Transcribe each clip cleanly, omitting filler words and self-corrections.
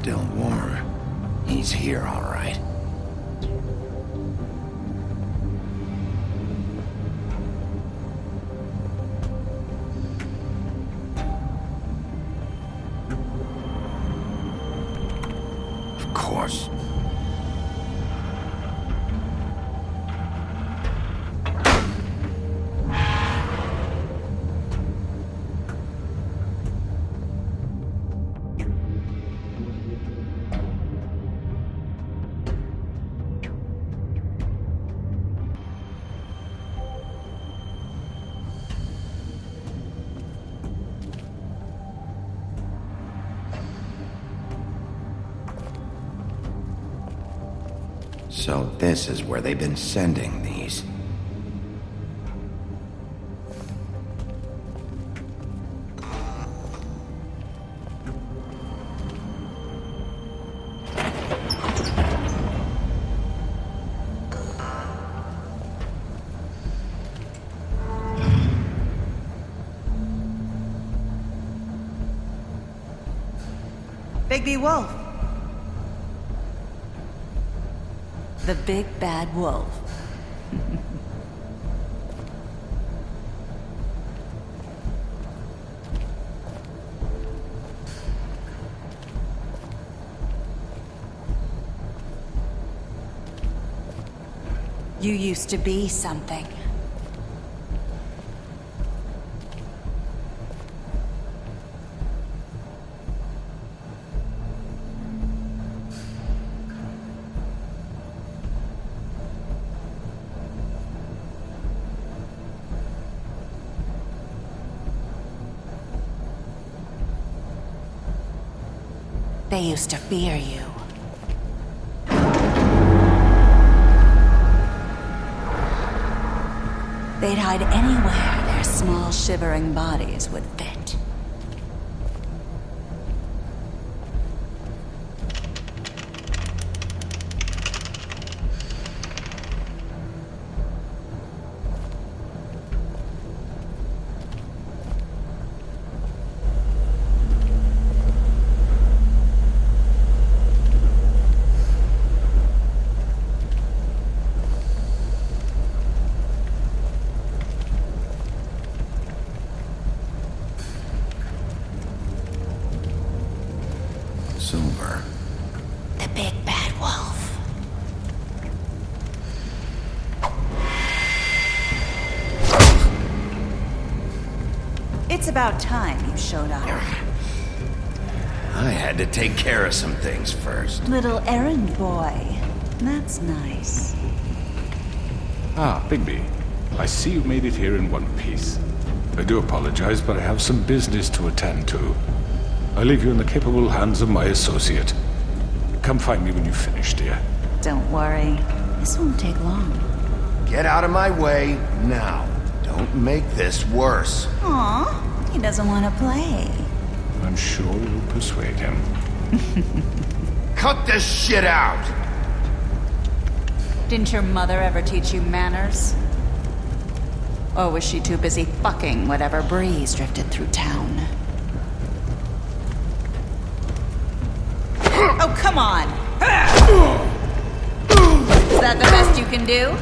Still warm. He's here, all right. Of course. So this is where they've been sending these. Bigby Wolf. The big bad wolf. You used to be something. They used to fear you. They'd hide anywhere their small, shivering bodies would fit. Silver. The big bad wolf. It's about time you showed up. I had to take care of some things first. Little errand boy. That's nice. Ah, Bigby. I see you made it here in one piece. I do apologize, but I have some business to attend to. I leave you in the capable hands of my associate. Come find me when you finish, dear. Don't worry. This won't take long. Get out of my way now. Don't make this worse. Aw, he doesn't want to play. I'm sure you'll persuade him. Cut this shit out! Didn't your mother ever teach you manners? Or was she too busy fucking whatever breeze drifted through town? Oh, come on! Is that the best you can do?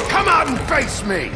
Come out and face me!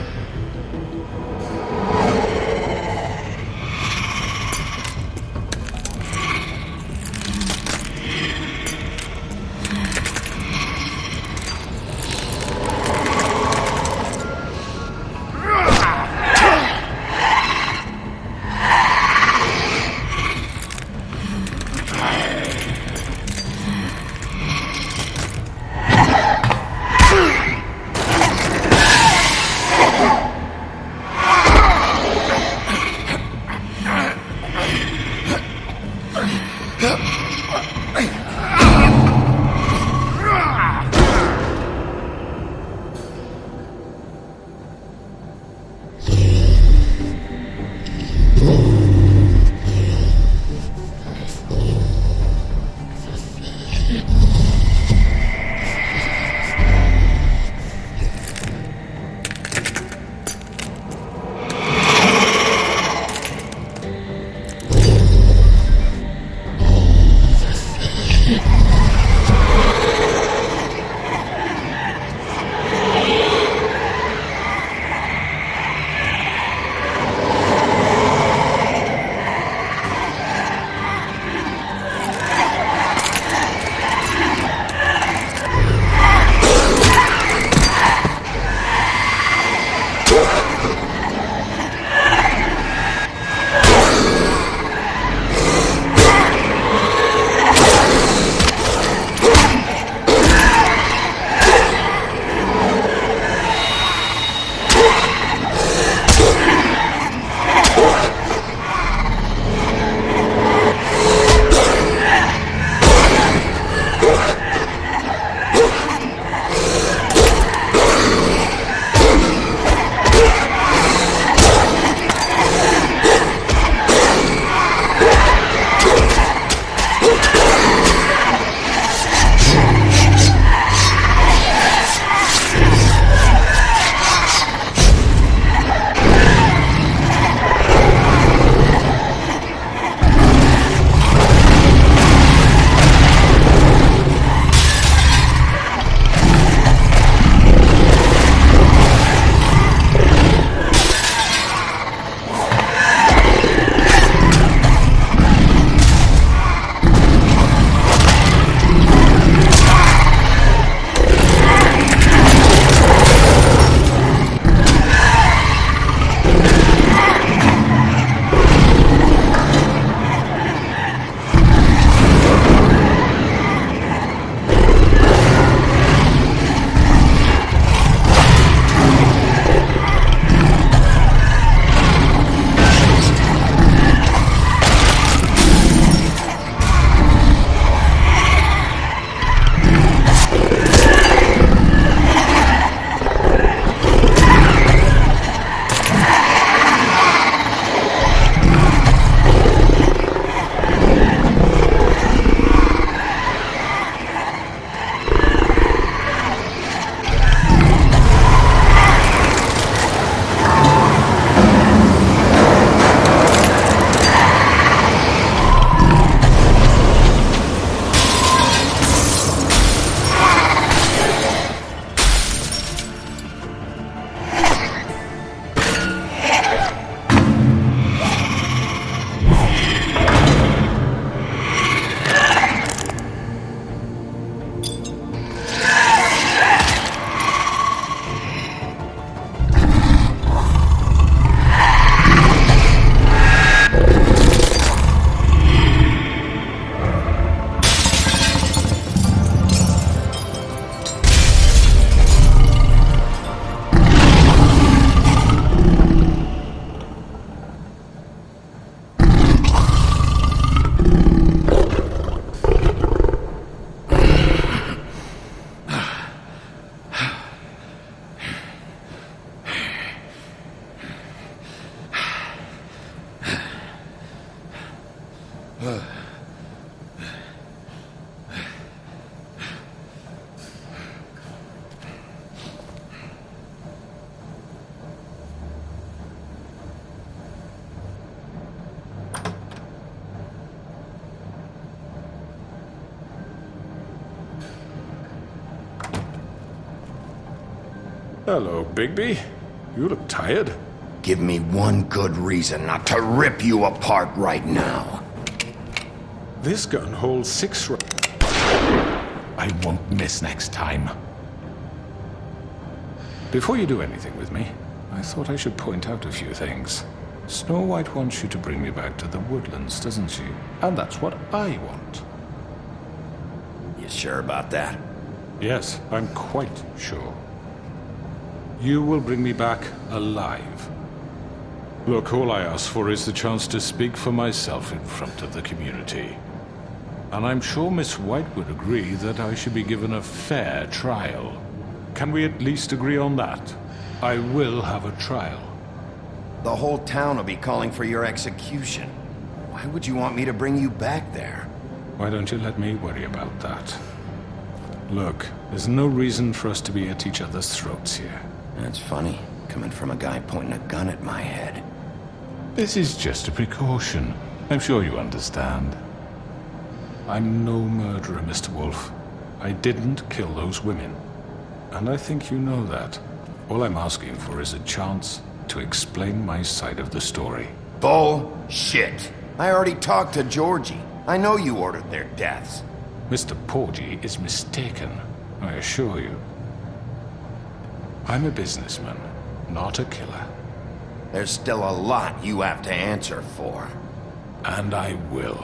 Hello, Bigby. You look tired. Give me one good reason not to rip you apart right now. This gun holds 6 rounds. I won't miss next time. Before you do anything with me, I thought I should point out a few things. Snow White wants you to bring me back to the woodlands, doesn't she? And that's what I want. You sure about that? Yes, I'm quite sure. You will bring me back alive. Look, all I ask for is the chance to speak for myself in front of the community. And I'm sure Miss White would agree that I should be given a fair trial. Can we at least agree on that? I will have a trial. The whole town will be calling for your execution. Why would you want me to bring you back there? Why don't you let me worry about that? Look, there's no reason for us to be at each other's throats here. That's funny, coming from a guy pointing a gun at my head. This is just a precaution. I'm sure you understand. I'm no murderer, Mr. Wolf. I didn't kill those women. And I think you know that. All I'm asking for is a chance to explain my side of the story. Bullshit. I already talked to Georgie. I know you ordered their deaths. Mr. Porgy is mistaken, I assure you. I'm a businessman, not a killer. There's still a lot you have to answer for. And I will,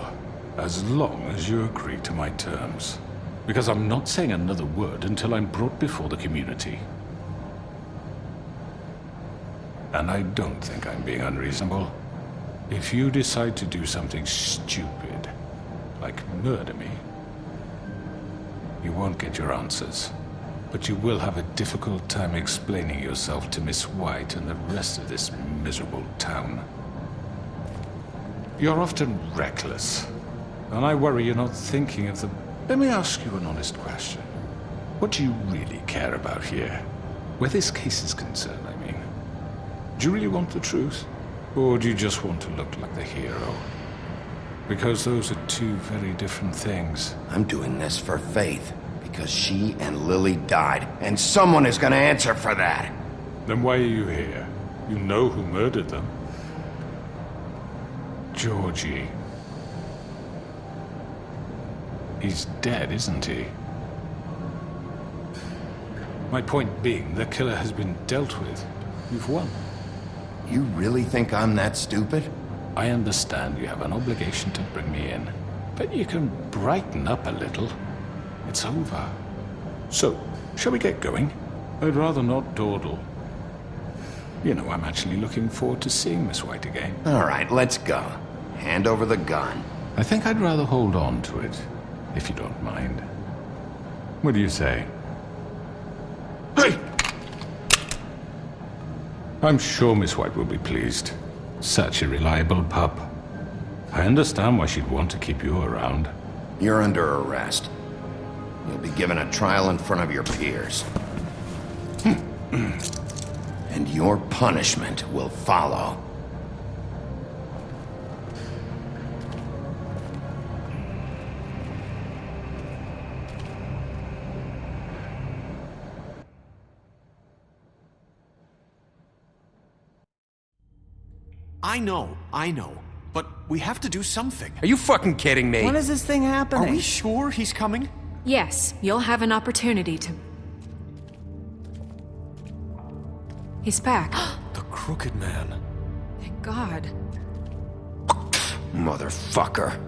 as long as you agree to my terms. Because I'm not saying another word until I'm brought before the community. And I don't think I'm being unreasonable. If you decide to do something stupid, like murder me, you won't get your answers. But you will have a difficult time explaining yourself to Miss White and the rest of this miserable town. You're often reckless, and I worry you're not thinking of the... Let me ask you an honest question. What do you really care about here? Where this case is concerned, I mean. Do you really want the truth? Or do you just want to look like the hero? Because those are two very different things. I'm doing this for Faith, because she and Lily died, and someone is gonna answer for that. Then why are you here? You know who murdered them. Georgie. He's dead, isn't he? My point being, the killer has been dealt with. You've won. You really think I'm that stupid? I understand you have an obligation to bring me in, but you can brighten up a little. It's over. So, shall we get going? I'd rather not dawdle. You know, I'm actually looking forward to seeing Miss White again. All right, let's go. Hand over the gun. I think I'd rather hold on to it, if you don't mind. What do you say? Hey! I'm sure Miss White will be pleased. Such a reliable pup. I understand why she'd want to keep you around. You're under arrest. You'll be given a trial in front of your peers. And your punishment will follow. I know. But we have to do something. Are you fucking kidding me? When is this thing happening? Are we sure he's coming? Yes, you'll have an opportunity to... He's back. The Crooked Man. Thank God. Motherfucker.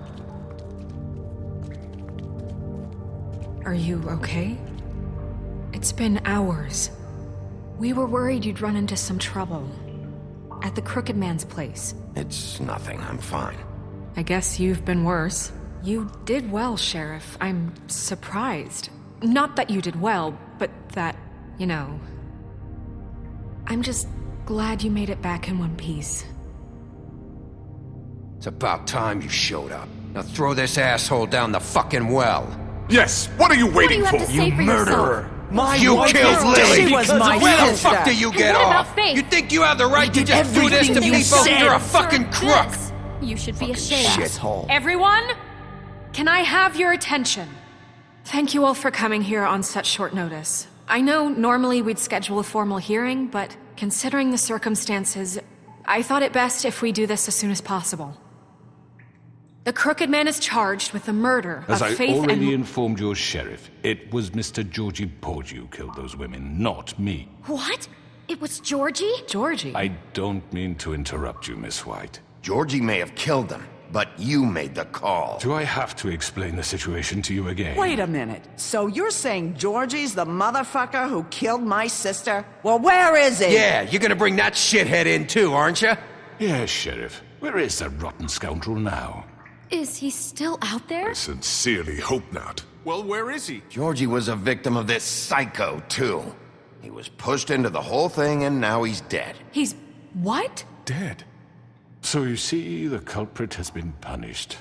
Are you okay? It's been hours. We were worried you'd run into some trouble. At the Crooked Man's place. It's nothing, I'm fine. I guess you've been worse. You did well, Sheriff. I'm surprised. Not that you did well, but that, you know... I'm just glad you made it back in one piece. It's about time you showed up. Now throw this asshole down the fucking well. Yes! What are you waiting What do you have to say for Murderer! You killed Lily! She was my Where the sister. fuck do you get What about off? Faith? You think you have the right to did just do this to everything you people? said. You're a fucking crook! This. You should be ashamed. Shithole. Everyone, can I have your attention? Thank you all for coming here on such short notice. I know normally we'd schedule a formal hearing, but considering the circumstances, I thought it best if we do this as soon as possible. The Crooked Man is charged with the murder As of I Faith already and... informed your sheriff, it was Mr. Georgie Porgy who killed those women, not me. What? It was Georgie? Georgie? I don't mean to interrupt you, Miss White. Georgie may have killed them, but you made the call. Do I have to explain the situation to you again? Wait a minute. So you're saying Georgie's the motherfucker who killed my sister? Well, where is he? Yeah, you're gonna bring that shithead in too, aren't you? Yes, Sheriff. Where is that rotten scoundrel now? Is he still out there? I sincerely hope not. Well, where is he? Georgie was a victim of this psycho, too. He was pushed into the whole thing and now he's dead. He's... what? Dead. So you see, the culprit has been punished.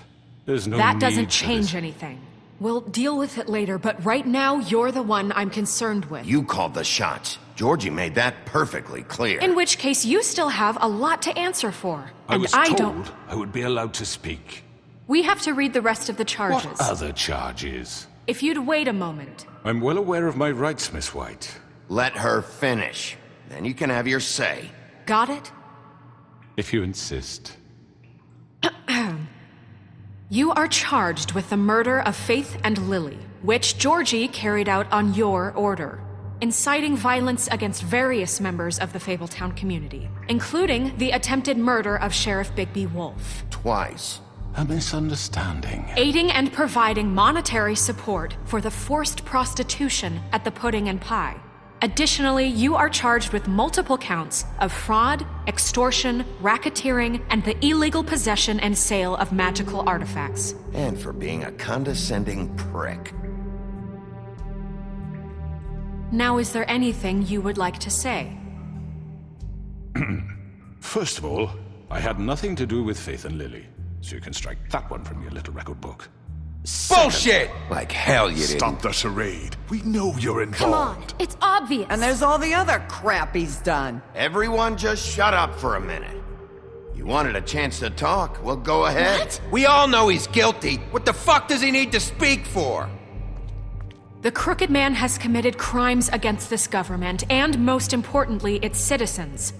There's no That need doesn't for change this. anything. We'll deal with it later, but right now, you're the one I'm concerned with. You called the shots. Georgie made that perfectly clear. In which case, you still have a lot to answer for. I was don't... told I would be allowed to speak. We have to read the rest of the charges. What other charges? If you'd wait a moment. I'm well aware of my rights, Miss White. Let her finish. Then you can have your say. Got it? If you insist. You are charged with the murder of Faith and Lily, which Georgie carried out on your order, inciting violence against various members of the Fabletown community, including the attempted murder of Sheriff Bigby Wolf. Twice. A misunderstanding. Aiding and providing monetary support for the forced prostitution at the Pudding and Pie. Additionally, you are charged with multiple counts of fraud, extortion, racketeering, and the illegal possession and sale of magical artifacts. And for being a condescending prick. Now, is there anything you would like to say? First of all, I had nothing to do with Faith and Lily, so you can strike that one from your little record book. Bullshit! Like hell you didn't. Stop the charade. We know you're involved. Come on, it's obvious. And there's all the other crap he's done. Everyone just shut up for a minute. You wanted a chance to talk, well go ahead. What? We all know he's guilty. What the fuck does he need to speak for? The Crooked Man has committed crimes against this government and, most importantly, its citizens.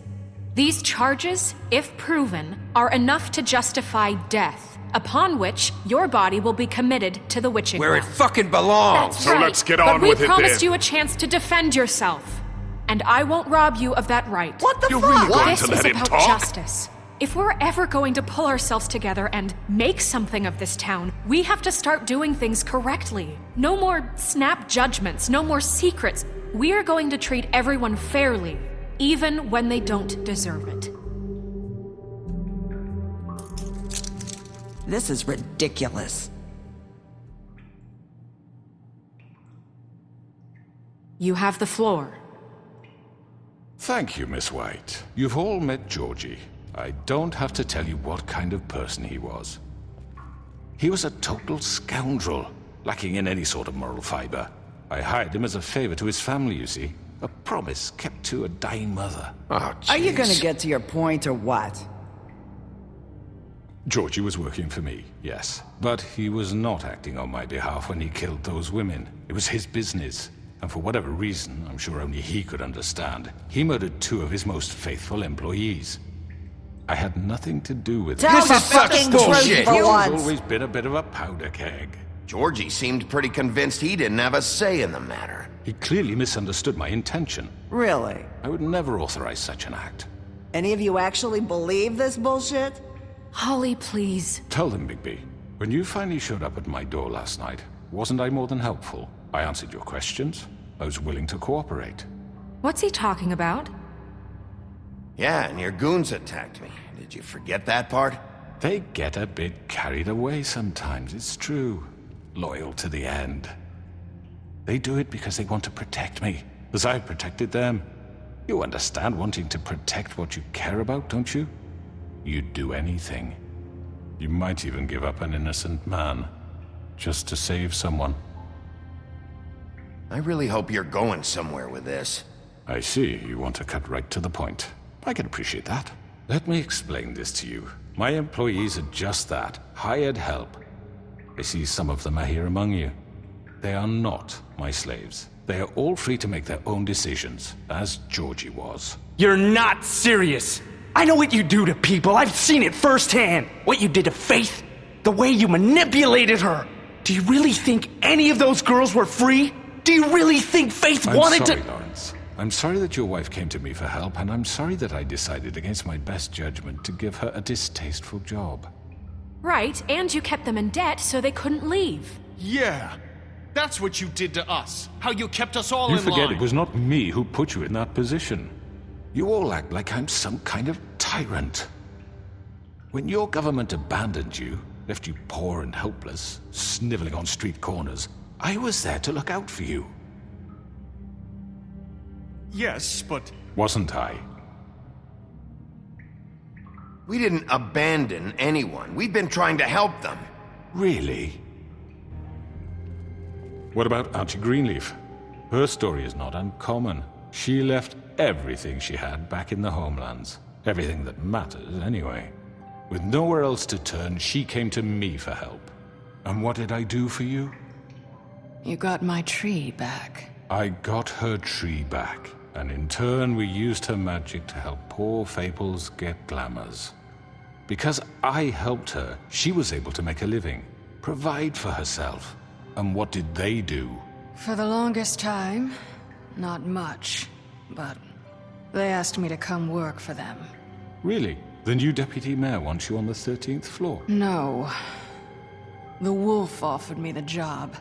These charges, if proven, are enough to justify death, upon which your body will be committed to the witching Where it well. fucking belongs. That's So right. let's get on But with we it promised then. you a chance to defend yourself, and I won't rob you of that right. What the You're fuck? really going This to is let him about talk? justice. If we're ever going to pull ourselves together and make something of this town, we have to start doing things correctly. No more snap judgments, no more secrets. We are going to treat everyone fairly, even when they don't deserve it. This is ridiculous. You have the floor. Thank you, Miss White. You've all met Georgie. I don't have to tell you what kind of person he was. He was a total scoundrel, lacking in any sort of moral fiber. I hired him as a favor to his family, you see. A promise kept to a dying mother. Oh, Are you gonna jeez. get to your point or what? Georgie was working for me, yes. But he was not acting on my behalf when he killed those women. It was his business. And for whatever reason, I'm sure only he could understand, he murdered 2 of his most faithful employees. I had nothing to do with it. Tell This the is such fucking bullshit. truth for He's once. always been a bit of a powder keg. Georgie seemed pretty convinced he didn't have a say in the matter. He clearly misunderstood my intention. Really? I would never authorize such an act. Any of you actually believe this bullshit? Holly, please. Tell them, Bigby. When you finally showed up at my door last night, wasn't I more than helpful? I answered your questions. I was willing to cooperate. What's he talking about? Yeah, and your goons attacked me. Did you forget that part? They get a bit carried away sometimes, it's true. Loyal to the end. They do it because they want to protect me, as I've protected them. You understand wanting to protect what you care about, don't you? You'd do anything. You might even give up an innocent man, just to save someone. I really hope you're going somewhere with this. I see, you want to cut right to the point. I can appreciate that. Let me explain this to you. My employees are just that, hired help. I see some of them are here among you. They are not my slaves. They are all free to make their own decisions, as Georgie was. You're not serious. I know what you do to people. I've seen it firsthand. What you did to Faith. The way you manipulated her. Do you really think any of those girls were free? Do you really think Faith wanted I'm sorry, to— Lawrence. I'm sorry that your wife came to me for help, and I'm sorry that I decided against my best judgment to give her a distasteful job. Right, and you kept them in debt so they couldn't leave. Yeah. That's what you did to us. How you kept us all You in forget line. it was not me who put you in that position. You all act like I'm some kind of tyrant. When your government abandoned you, left you poor and helpless, sniveling on street corners, I was there to look out for you. Yes, but... Wasn't I? We didn't abandon anyone. We've been trying to help them. Really? What about Auntie Greenleaf? Her story is not uncommon. She left everything she had back in the homelands. Everything that matters, anyway. With nowhere else to turn, she came to me for help. And what did I do for you? You got my tree back. I got her tree back, and in turn we used her magic to help poor Fables get glamours. Because I helped her, she was able to make a living, provide for herself. And what did they do? For the longest time, not much. But they asked me to come work for them. Really? The new deputy mayor wants you on the 13th floor? No. The wolf offered me the job.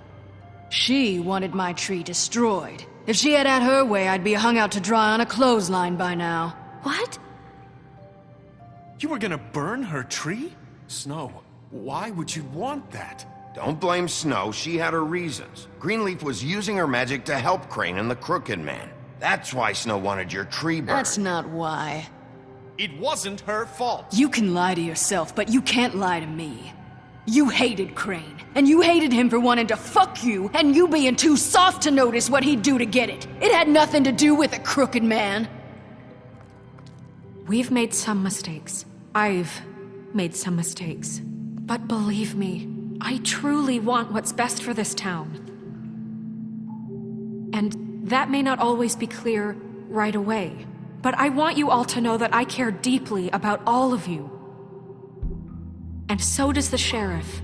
She wanted my tree destroyed. If she had her way, I'd be hung out to dry on a clothesline by now. What? You were gonna burn her tree? Snow, why would you want that? Don't blame Snow, she had her reasons. Greenleaf was using her magic to help Crane and the Crooked Man. That's why Snow wanted your tree burned. That's not why. It wasn't her fault. You can lie to yourself, but you can't lie to me. You hated Crane, and you hated him for wanting to fuck you, and you being too soft to notice what he'd do to get it. It had nothing to do with the Crooked Man. We've made some mistakes. I've made some mistakes. But believe me, I truly want what's best for this town. And that may not always be clear right away. But I want you all to know that I care deeply about all of you. And so does the sheriff.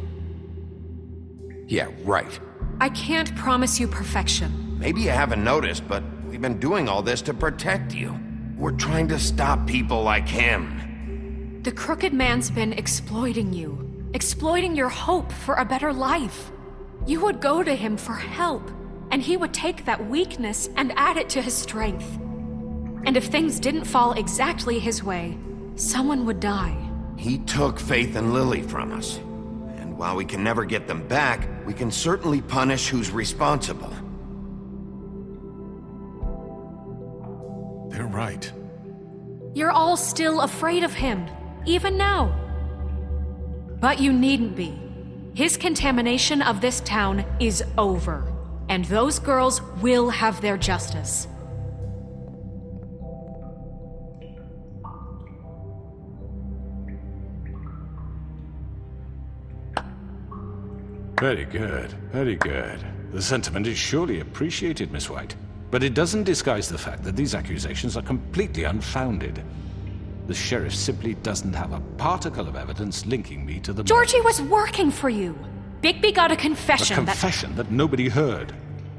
Yeah, right. I can't promise you perfection. Maybe you haven't noticed, but we've been doing all this to protect you. We're trying to stop people like him. The Crooked Man's been exploiting you. Exploiting your hope for a better life. You would go to him for help, and he would take that weakness and add it to his strength. And if things didn't fall exactly his way, someone would die. He took Faith and Lily from us. And while we can never get them back, we can certainly punish who's responsible. They're right. You're all still afraid of him, even now. But you needn't be. His contamination of this town is over, and those girls will have their justice. Very good, very good. The sentiment is surely appreciated, Miss White. But it doesn't disguise the fact that these accusations are completely unfounded. The sheriff simply doesn't have a particle of evidence linking me to the Georgie was working for you. Bigby got a confession A confession that nobody heard.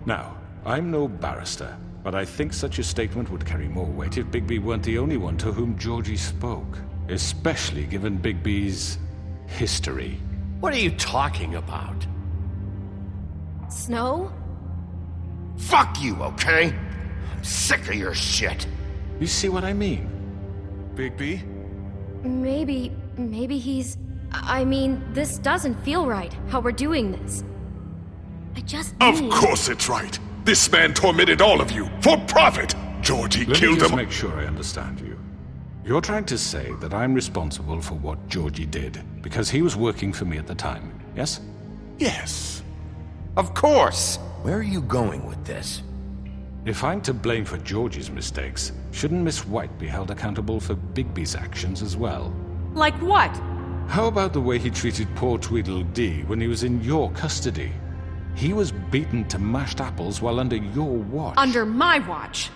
Now, I'm no barrister, but I think such a statement would carry more weight if Bigby weren't the only one to whom Georgie spoke. Especially given Bigby's history. What are you talking about? Snow? Fuck you, okay? I'm sick of your shit. You see what I mean? Bigby? Maybe he's... I mean, this doesn't feel right, how we're doing this. I just Of need... course it's right. This man tormented all of you for profit. Georgie Let killed me just him. make sure I understand you. You're trying to say that I'm responsible for what Georgie did because he was working for me at the time, yes? Yes. Of course! Where are you going with this? If I'm to blame for Georgie's mistakes, shouldn't Miss White be held accountable for Bigby's actions as well? Like what? How about the way he treated poor Tweedledee when he was in your custody? He was beaten to mashed apples while under your watch. Under my watch.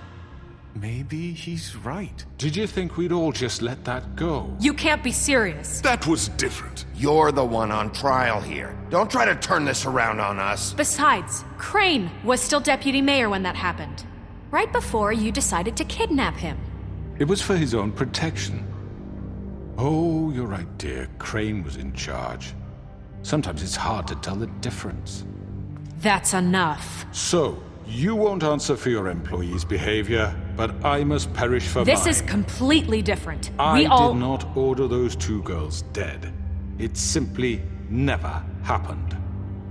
Maybe he's right. Did you think we'd all just let that go? You can't be serious. That was different. You're the one on trial here. Don't try to turn this around on us. Besides, Crane was still deputy mayor when that happened. Right before you decided to kidnap him. It was for his own protection. Oh, you're right, dear. Crane was in charge. Sometimes it's hard to tell the difference. That's enough. So, you won't answer for your employees' behavior, but I must perish for This mine. is completely different. I We all... did not order those 2 girls dead. It simply never happened.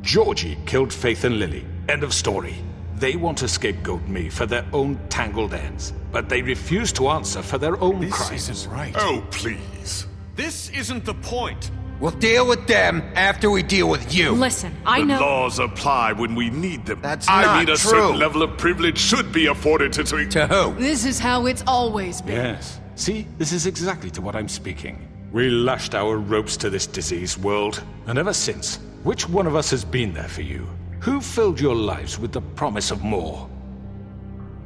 Georgie killed Faith and Lily. End of story. They want to scapegoat me for their own tangled ends, but they refuse to answer for their own crimes. This isn't right. Oh, please. This isn't the point. We'll deal with them after we deal with you. Listen, I The know... laws apply when we need them. That's I not mean, a true. certain level of privilege should be afforded to... To who? This is how it's always been. Yes. See, this is exactly to what I'm speaking. We lashed our ropes to this diseased world, and ever since, which one of us has been there for you? Who filled your lives with the promise of more?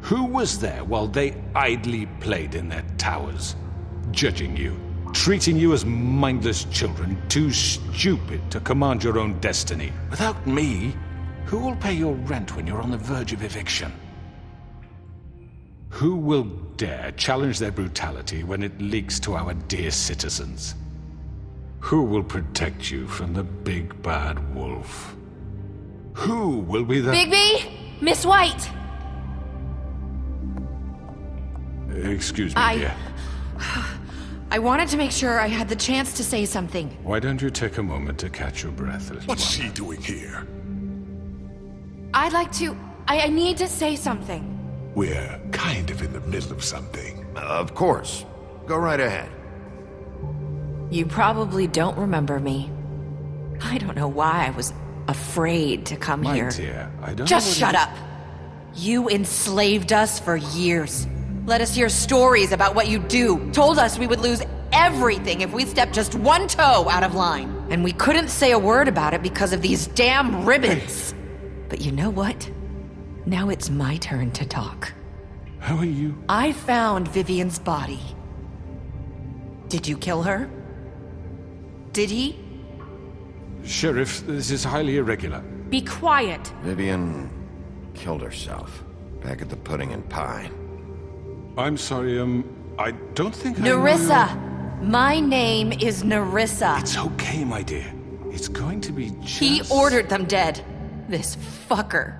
Who was there while they idly played in their towers, judging you, treating you as mindless children, too stupid to command your own destiny? Without me, who will pay your rent when you're on the verge of eviction? Who will dare challenge their brutality when it leaks to our dear citizens? Who will protect you from the big bad wolf? Who will be the... Bigby? Miss White! Excuse me, dear. I wanted to make sure I had the chance to say something. Why don't you take a moment to catch your breath, little What's one? she doing here? I'd like to... I need to say something. We're kind of in the middle of something. Of course. Go right ahead. You probably don't remember me. I don't know why I was afraid to come My here. dear, I don't Just know what shut up. You enslaved us for years. Let us hear stories about what you do. Told us we would lose everything if we stepped just one toe out of line. And we couldn't say a word about it because of these damn ribbons. But you know what? Now it's my turn to talk. How are you? I found Vivian's body. Did you kill her? Did he? Sheriff, this is highly irregular. Be quiet. Vivian killed herself back at the Pudding and Pie. I'm sorry, I don't think I know Nerissa! you- My name is Nerissa. It's okay, my dear. It's going to be just... He ordered them dead. This fucker.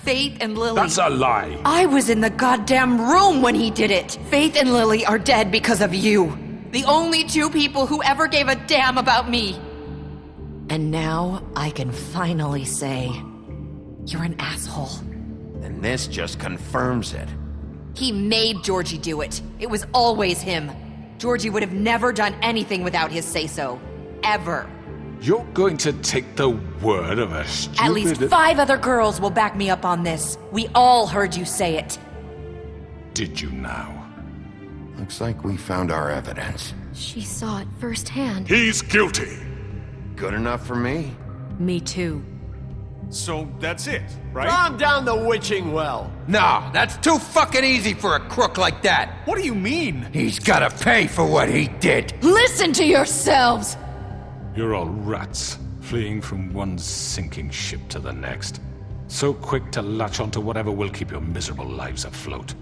Faith and Lily. That's a lie! I was in the goddamn room when he did it. Faith and Lily are dead because of you. The only 2 people who ever gave a damn about me. And now I can finally say, you're an asshole. And this just confirms it. He made Georgie do it. It was always him. Georgie would have never done anything without his say-so. Ever. You're going to take the word of a stupid... At least 5 other girls will back me up on this. We all heard you say it. Did you now? Looks like we found our evidence. She saw it firsthand. He's guilty. Good enough for me. Me too. So that's it, right? Calm down the witching well. No, that's too fucking easy for a crook like that. What do you mean? He's gotta pay for what he did. Listen to yourselves! You're all rats, fleeing from one sinking ship to the next. So quick to latch onto whatever will keep your miserable lives afloat.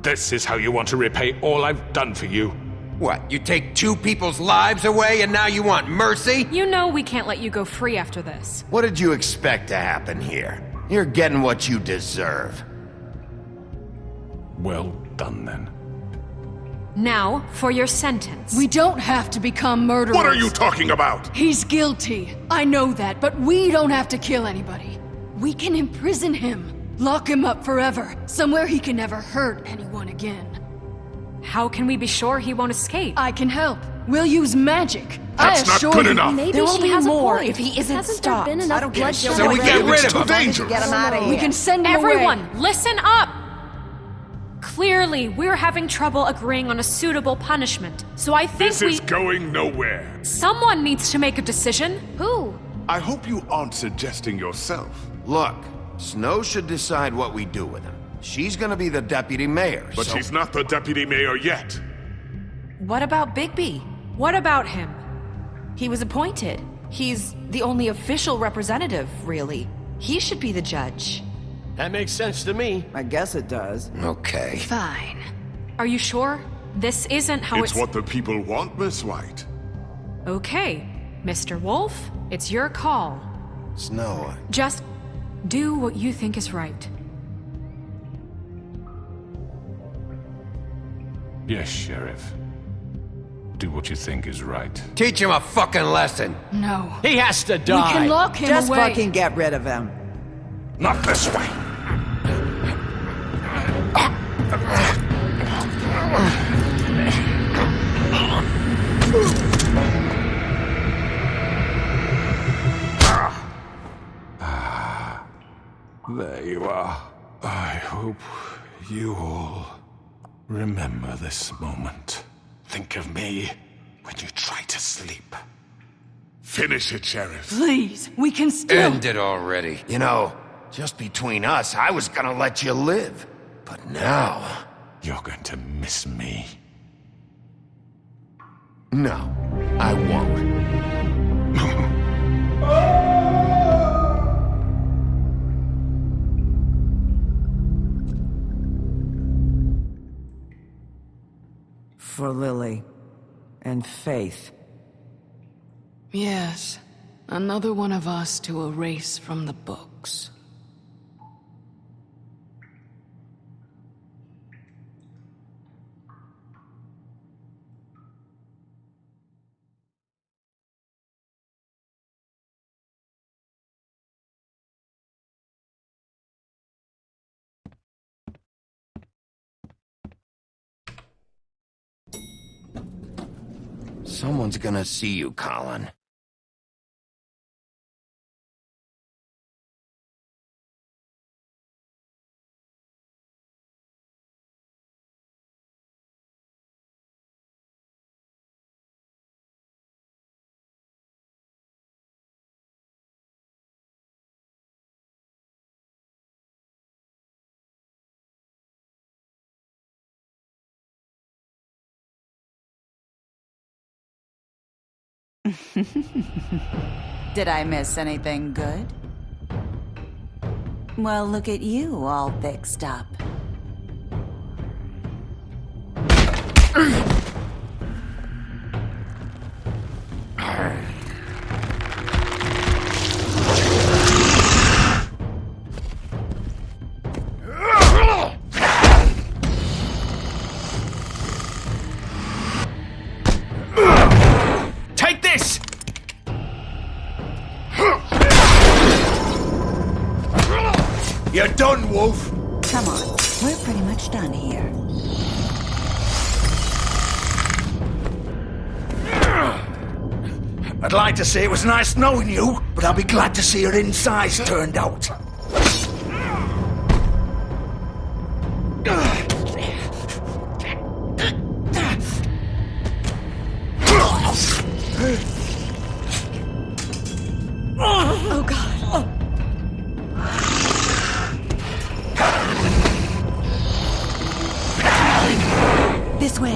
This is how you want to repay all I've done for you? What, you take 2 people's lives away and now you want mercy? You know we can't let you go free after this. What did you expect to happen here? You're getting what you deserve. Well done, then. Now, for your sentence. We don't have to become murderers. What are you talking about? He's guilty. I know that, but we don't have to kill anybody. We can imprison him. Lock him up forever. Somewhere he can never hurt anyone again. How can we be sure he won't escape? I can help. We'll use magic. That's I not assure good you. enough. Maybe There will she be has more a point. if he isn't Hasn't stopped. there been enough bloodshed? So we get rid of It's too him. dangerous. Get him out of here. We can send him away. Everyone, listen up! Clearly, we're having trouble agreeing on a suitable punishment. So I think This is going nowhere. Someone needs to make a decision. Who? I hope you aren't suggesting yourself. Look, Snow should decide what we do with him. She's gonna be the deputy mayor, But so... she's not the deputy mayor yet. What about Bigby? What about him? He was appointed. He's the only official representative, really. He should be the judge. That makes sense to me. I guess it does. Okay. Fine. Are you sure? This isn't how It's what the people want, Miss White. Okay, Mr. Wolf, it's your call. Snow, Just do what you think is right. Yes, Sheriff. Do what you think is right. Teach him a fucking lesson. No. He has to We die. can lock him Just away. fucking get rid of him. Not this way. There you are. I hope you all remember this moment. Think of me when you try to sleep. Finish it, Sheriff. Please, we can still... End it already. you know, just between us, I was gonna let you live. But now... You're going to miss me. No, I won't. For Lily. And Faith. Yes. Another one of us to erase from the books. Someone's gonna see you, Colin. Did I miss anything good? Well, look at you, all fixed up. Take this! You're done, Wolf. Come on, we're pretty much done here. I'd like to say it was nice knowing you, but I'll be glad to see your insides turned out. Oh, God. This way.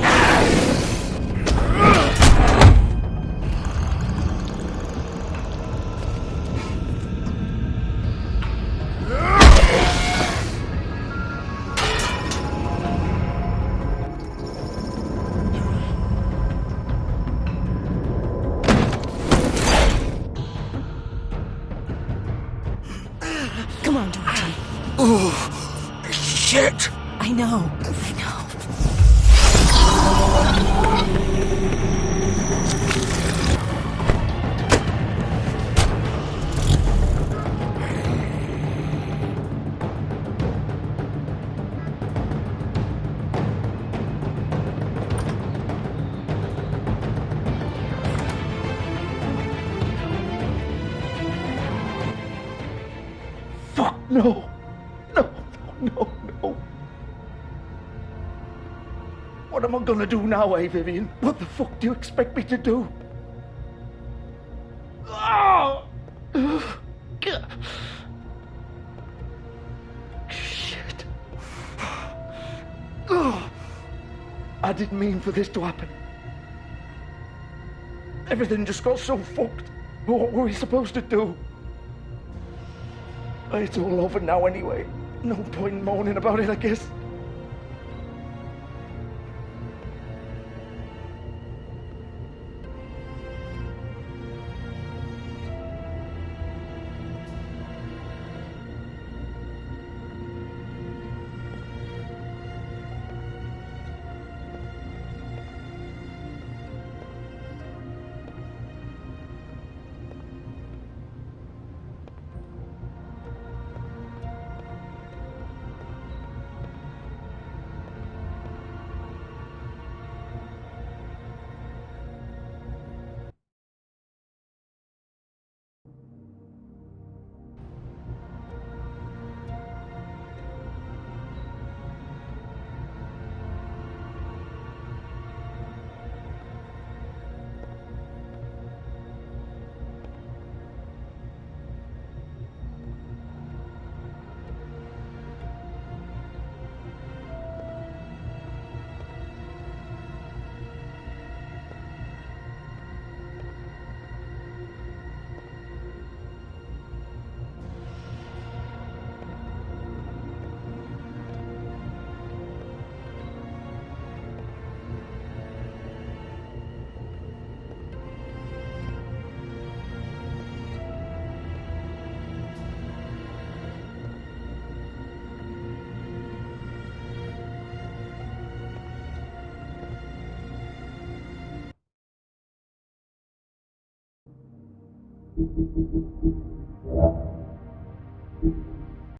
Come on, Georgie. Oh, shit! I know. I know. Fuck, no. No, no, no. What am I gonna do now, Vivian? What the fuck do you expect me to do? Oh! Ugh. I didn't mean for this to happen. Everything just got so fucked. What were we supposed to do? It's all over now anyway. No point moaning about it, I guess. Thank you.